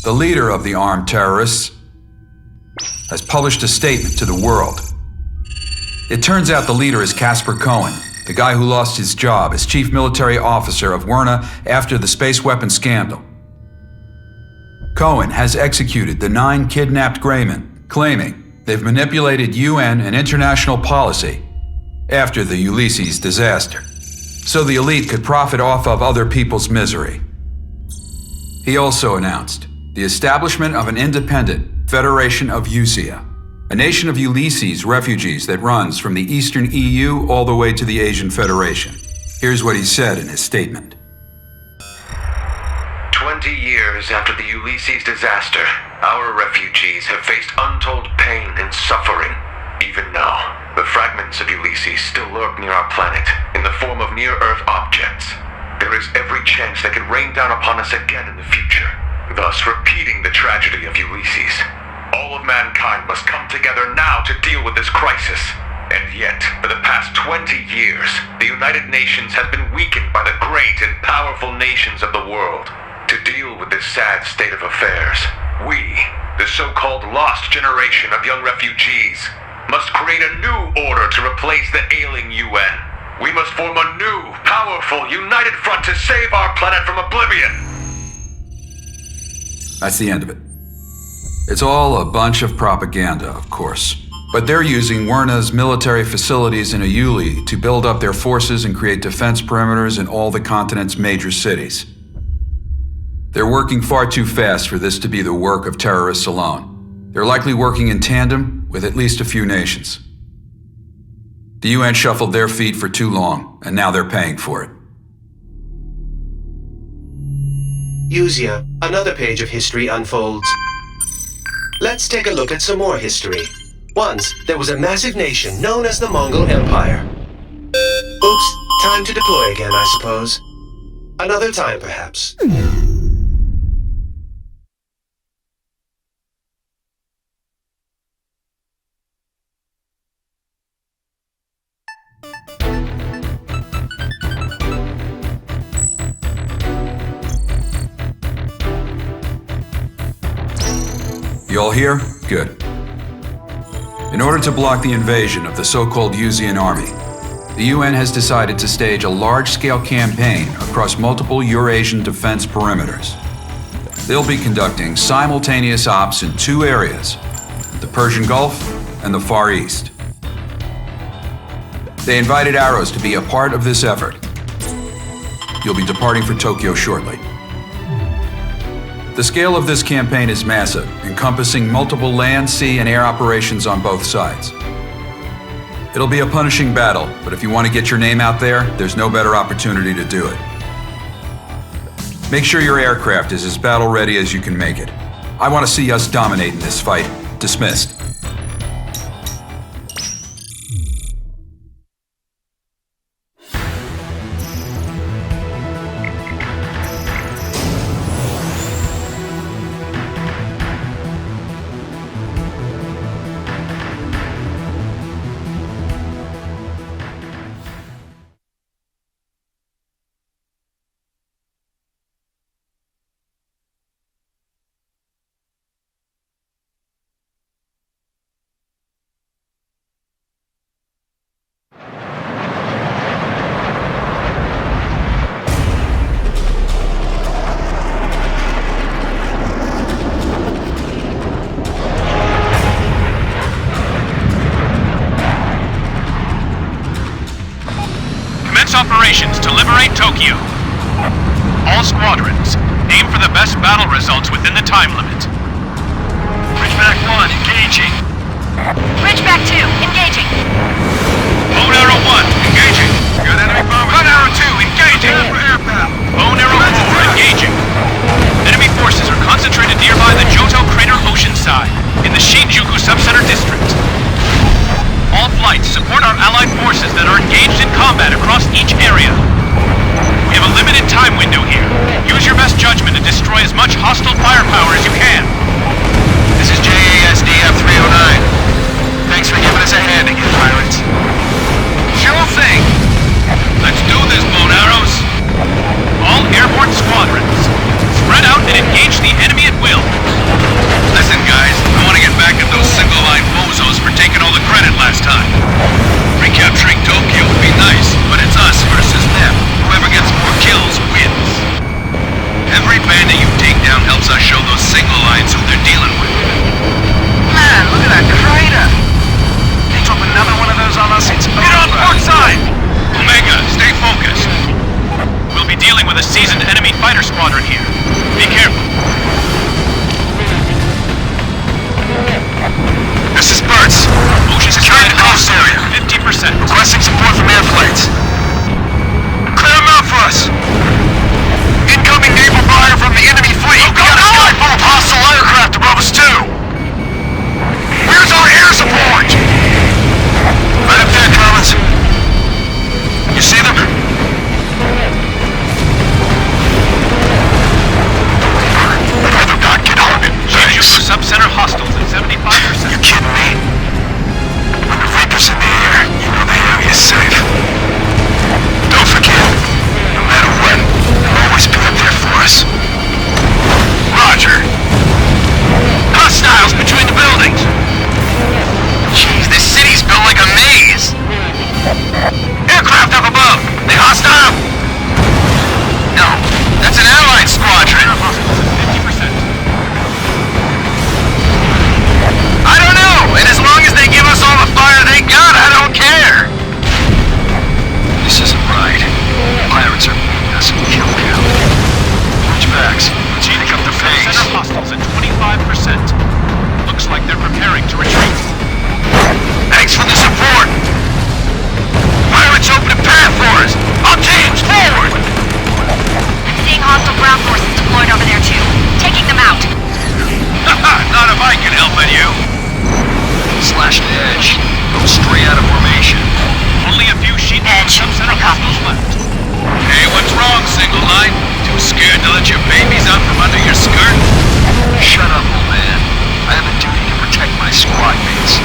the leader of the armed terrorists, has published a statement to the world. It turns out the leader is Casper Cohen, the guy who lost his job as chief military officer of Werna after the space weapon scandal. Cohen has executed the 9 kidnapped Greymen, claiming they've manipulated UN and international policy after the Ulysses disaster, so the elite could profit off of other people's misery. He also announced the establishment of an independent Federation of Usia, a nation of Ulysses refugees that runs from the Eastern EU all the way to the Asian Federation. Here's what he said in his statement. 20 years after the Ulysses disaster, our refugees have faced untold pain and suffering. Even now, the fragments of Ulysses still lurk near our planet in the form of near-Earth objects. There is every chance they could rain down upon us again in the future, thus repeating the tragedy of Ulysses. All of mankind must come together now to deal with this crisis. And yet, for the past 20 years, the United Nations has been weakened by the great and powerful nations of the world. To deal with this sad state of affairs, we, the so-called lost generation of young refugees, must create a new order to replace the ailing UN. We must form a new, powerful, united front to save our planet from oblivion. That's the end of it. It's all a bunch of propaganda, of course. But they're using Werna's military facilities in Ayuli to build up their forces and create defense perimeters in all the continent's major cities. They're working far too fast for this to be the work of terrorists alone. They're likely working in tandem with at least a few nations. The UN shuffled their feet for too long, and now they're paying for it. Usia, another page of history unfolds. Let's take a look at some more history. Once, there was a massive nation known as the Mongol Empire. Oops, time to deploy again, I suppose. Another time, perhaps. You all here? Good. In order to block the invasion of the so-called Usian army, the UN has decided to stage a large-scale campaign across multiple Eurasian defense perimeters. They'll be conducting simultaneous ops in 2 areas, the Persian Gulf and the Far East. They invited Arrows to be a part of this effort. You'll be departing for Tokyo shortly. The scale of this campaign is massive, encompassing multiple land, sea, and air operations on both sides. It'll be a punishing battle, but if you want to get your name out there, there's no better opportunity to do it. Make sure your aircraft is as battle-ready as you can make it. I want to see us dominating this fight. Dismissed. Operations to liberate Tokyo. All squadrons, aim for the best battle results within the time limit. Ridgeback 1, engaging. Ridgeback 2, engaging. Bone Arrow 1, engaging. Got enemy bomber. Gun Arrow 2, engaging. Bone Arrow 4, engaging. Enemy forces are concentrated nearby the Johto Crater Oceanside, in the Shinjuku Subcenter District. All flights support our allied forces that are engaged in combat across each area. We have a limited time window here. Use your best judgment to destroy as much hostile firepower as you can. This is JASDF 309. Thanks for giving us a hand again, pilots. Sure thing. Let's do this, Bone Arrows. All airborne squadrons, spread out and engage the enemy at will. squadron here. Be careful. This is Burt's. Securing the coast area. 50%. Requesting support from airplanes. Clear them out for us. Incoming naval fire from the enemy fleet. We got a sky full of hostile aircraft above us too. Where's our air support? Right up there, Collins. You see them? I'd rather not get on it. Danger for sub-center hostiles at 75%. You kidding me? When the Reaper's in the air, you know the area is safe. Don't forget, no matter what, they'll always be up there for us. Roger. Hostiles between the buildings. Jeez, this city's built like a maze. Aircraft up above. They hostile? No, that's an allied squadron. Hostiles at 50%. I don't know, and as long as they give us all the fire they got, I don't care. This isn't right. Pirates are beating us in kill count. Watch backs. Let's pick up the pace. Sub-center hostiles at 25%. Looks like they're preparing to retreat. Thanks for the support. Pirates open a path for us. Our teams forward. I'm seeing hostile ground forces deployed over there too. Taking them out. Not if I can help it, you. Slash the edge. Go straight out of formation. Only a few sheets of Edge. sub-center I copy. hostiles left. Hey, what's wrong, single line? Too scared to let your babies out from under your skirt? Shut up, old man. I have a duty to protect my squad mates.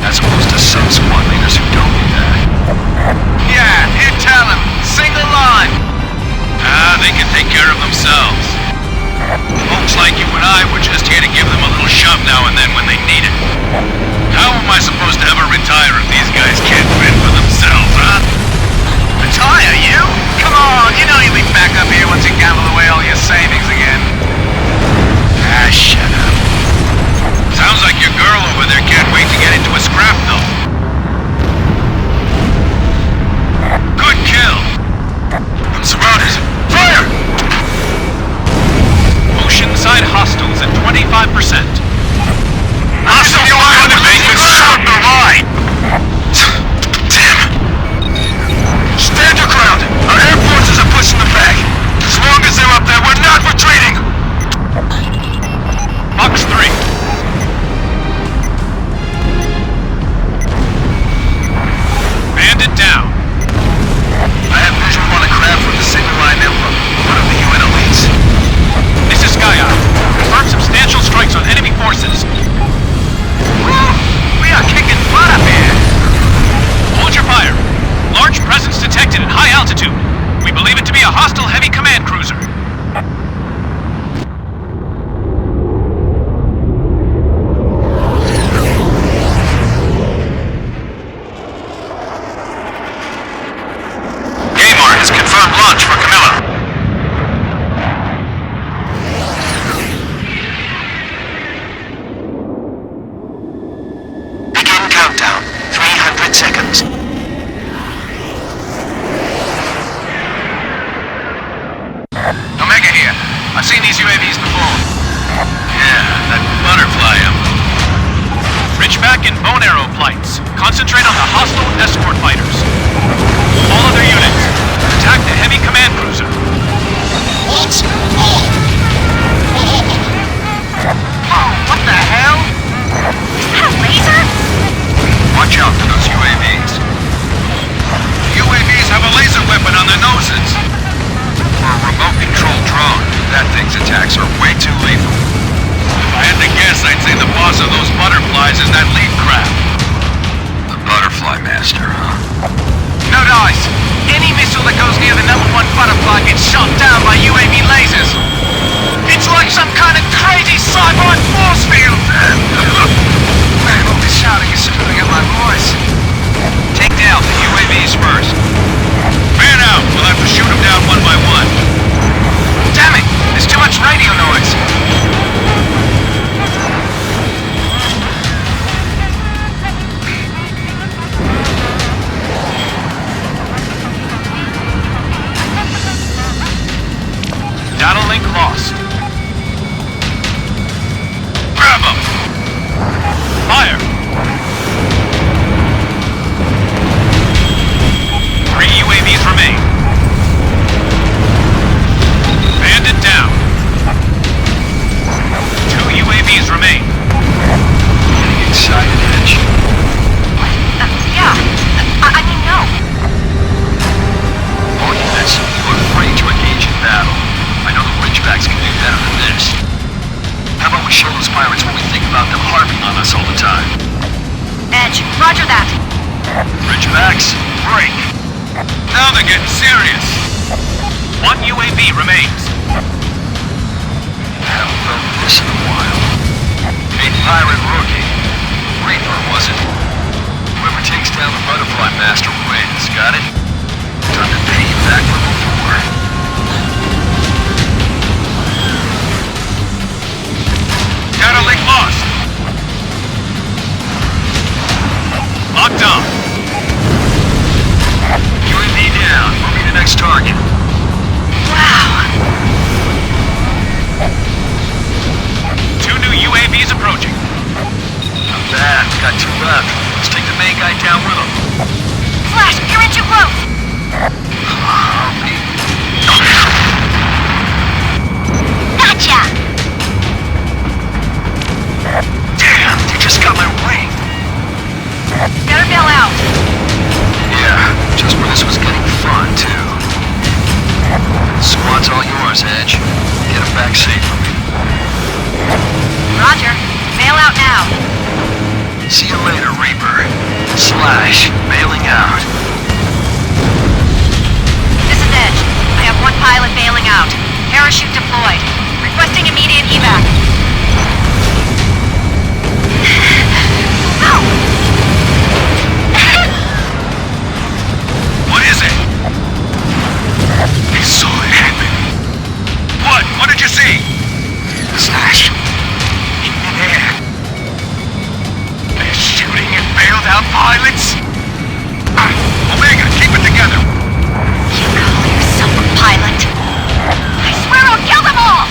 As opposed to some squad leaders who don't do that. Yeah, here tell them. Single line. They can take care of themselves. Folks like you and I were just here to give them a little shove now and then when they need it. How am I supposed to ever retire if these guys can't fend for themselves, huh? Retire, you? Come on, you know you'll be back up here once you gamble away all your savings again. Shut up. Sounds like your girl over there can't wait to get into a scrap, though. Good kill. I'm surrounded. Fire! Oceanside hostiles at 25%. Hostile fire on the making ground, the line! Damn! Stand your ground! Our air forces are pushing them back! As long as they're up there, we're not retreating! Box 3. Bandit down. I have visual on a craft with the single line emblem, one of the UN elites. This is Sky Eye. Confirm substantial strikes on enemy forces. Woo! We are kicking butt up here! Hold your fire. Large presence detected at high altitude. We believe it to be a hostile heavy command cruiser. Gamar has confirmed launch for Camilla. Begin countdown. 300 seconds. Omega here. I've seen these UAVs before. Yeah, that butterfly emblem. Ridgeback and bone arrow flights. Concentrate on the hostile escort fighters. All other units, attack the heavy command cruiser. Whoa, what the hell? Is that a laser? Watch out for those UAVs. UAVs have a laser weapon on their noses. For a remote-controlled drone, that thing's attacks are way too lethal. If I had to guess, I'd say the boss of those butterflies is that lead craft. The Butterfly Master, huh? No dice. Any missile that goes near the #1 butterfly gets shot down by UAV lasers. It's like some kind of crazy sci-fi force field. Man, all this shouting is screwing up my voice. Take down the UAVs first. Man out. We'll have to shoot them down one by one. Damn it! There's too much radio noise. Down lost. Grab them! Fire! 3 UAVs remain. Bandit down. 2 UAVs remain. Getting excited, Edge. Yeah. I mean, no. All units, we're afraid to engage in battle. I know the Ridgebacks can do better than this. How about we show those pirates what we think about them harping on us all the time? Edge, roger that. Ridgebacks, break! Now they're getting serious. 1 UAV remains. Haven't felt this in a while. Hey, pirate rookie. Reaper, was it? Whoever takes down the butterfly master wins, got it? Time to pay you back for before. Data link lost. Locked on. UAV down. Moving to next target. Wow. 2 new UAVs approaching. Not bad. We got 2 left. Let's take the main guy down with him. Flash, you're in too close. Gotcha. Damn, you just got my wing. Better bail out. Yeah, just when this was getting fun, too. Squad's all yours, Edge. Get him back safe for me. Roger. Bail out now. See you later, Reaper. Slash, bailing out. This is Edge. I have 1 pilot bailing out. Parachute deployed. Requesting immediate evac. No! What is it? I saw it happen. What? What did you see? Slash. In midair. They're shooting at bailed out pilots? Omega, keep it together. You call yourself a pilot? I swear I'll kill them all!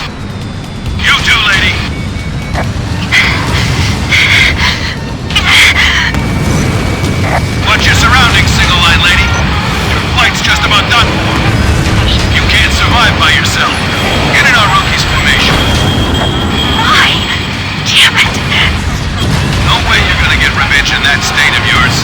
You too, lady. Watch your surroundings, single line lady. Your flight's just about done for. You can't survive by yourself. Get in our rookie's formation. Why? Damn it! No way you're gonna get revenge in that state of yours.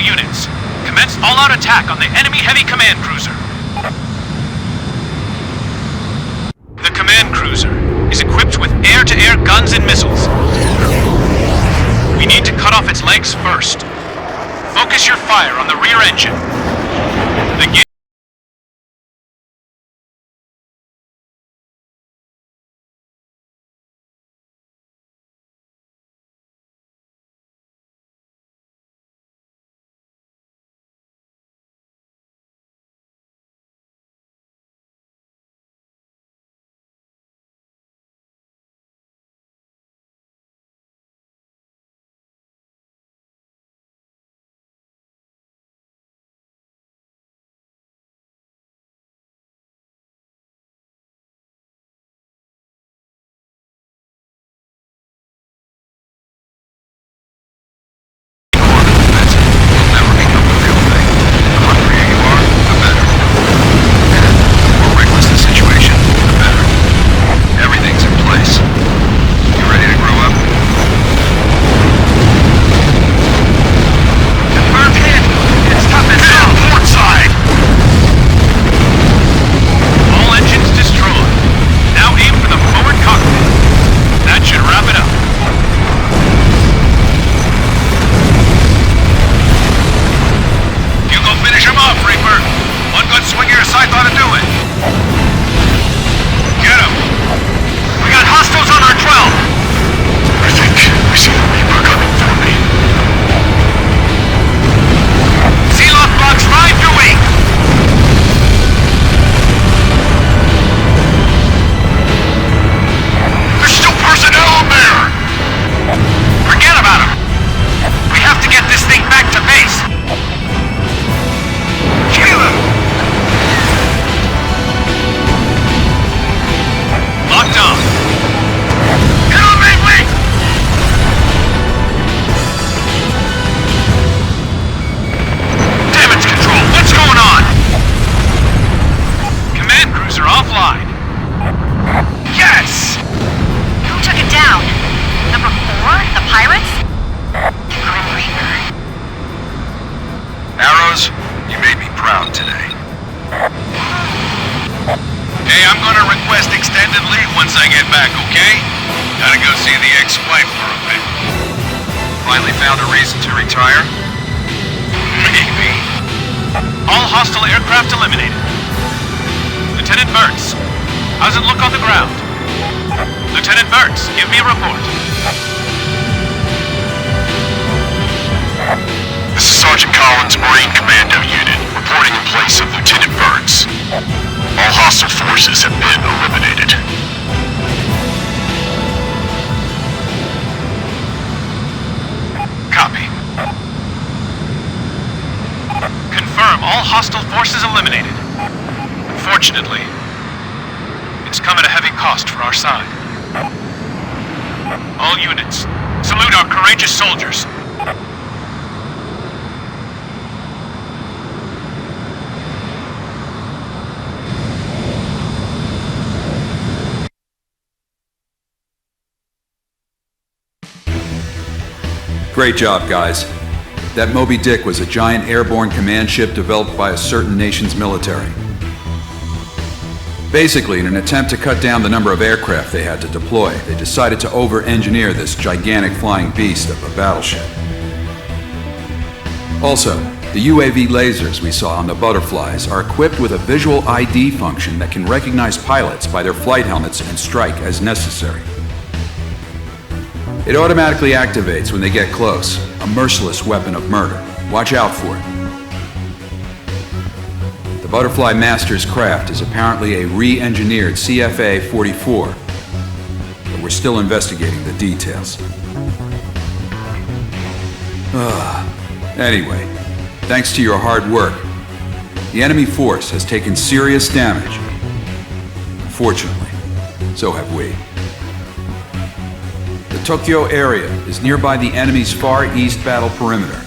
units. Commence all-out attack on the enemy heavy command cruiser. The command cruiser is equipped with air-to-air guns and missiles. We need to cut off its legs first. Focus your fire on the rear engine. The Great job, guys. That Moby Dick was a giant airborne command ship developed by a certain nation's military. Basically, in an attempt to cut down the number of aircraft they had to deploy, they decided to over-engineer this gigantic flying beast of a battleship. Also, the UAV lasers we saw on the Butterflies are equipped with a visual ID function that can recognize pilots by their flight helmets and strike as necessary. It automatically activates when they get close, a merciless weapon of murder. Watch out for it. The Butterfly Master's craft is apparently a re-engineered CFA-44, but we're still investigating the details. Anyway, thanks to your hard work, the enemy force has taken serious damage. Fortunately, so have we. The Tokyo area is nearby the enemy's far east battle perimeter.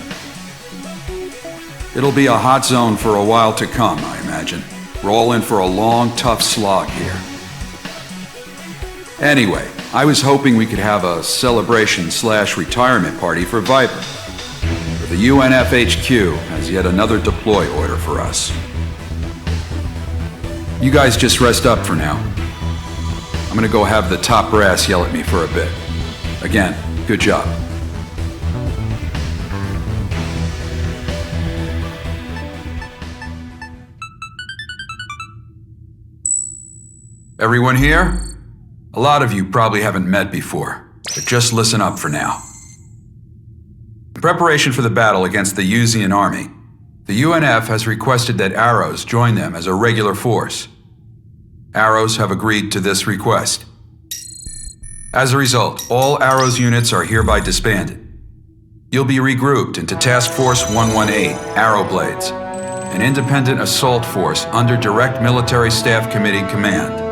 It'll be a hot zone for a while to come, I imagine. We're all in for a long, tough slog here. Anyway, I was hoping we could have a celebration/retirement party for Viper. but the UNF HQ has yet another deploy order for us. You guys just rest up for now. I'm gonna go have the top brass yell at me for a bit. Again, good job. Everyone here? A lot of you probably haven't met before, but just listen up for now. In preparation for the battle against the Yuzian army, the UNF has requested that Arrows join them as a regular force. Arrows have agreed to this request. As a result, all Arrows units are hereby disbanded. You'll be regrouped into Task Force 118, Arrowblades, an independent assault force under Direct Military Staff Committee command.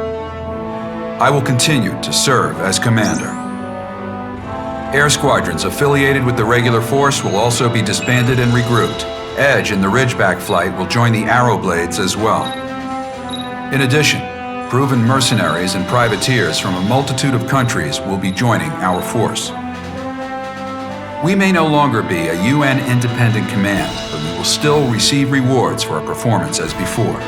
I will continue to serve as commander. Air squadrons affiliated with the regular force will also be disbanded and regrouped. Edge and the Ridgeback Flight will join the Arrowblades as well. In addition, proven mercenaries and privateers from a multitude of countries will be joining our force. We may no longer be a UN independent command, but we will still receive rewards for our performance as before.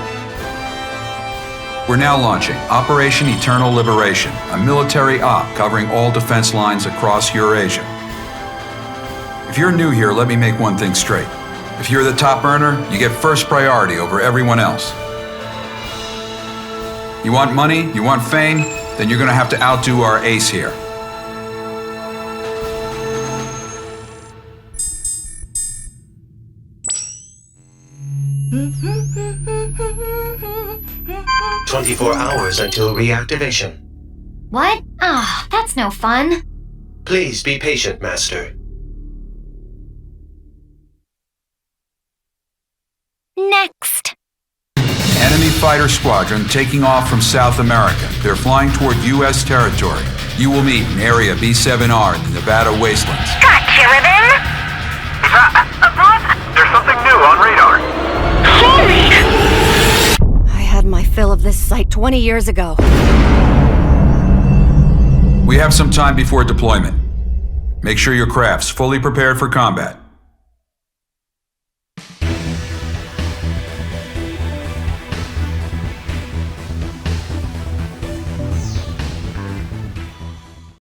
We're now launching Operation Eternal Liberation, a military op covering all defense lines across Eurasia. If you're new here, let me make one thing straight. If you're the top earner, you get first priority over everyone else. You want money? You want fame? Then you're gonna have to outdo our ace here. "24 hours until reactivation. What? Ah, that's no fun. Please be patient, Master." Next. Enemy fighter squadron taking off from South America. They're flying toward U.S. territory. You will meet in Area B7R in the Nevada wastelands. Gotcha, Ribbon! There's something new on radar. I had my fill of this site 20 years ago. We have some time before deployment. Make sure your craft's fully prepared for combat.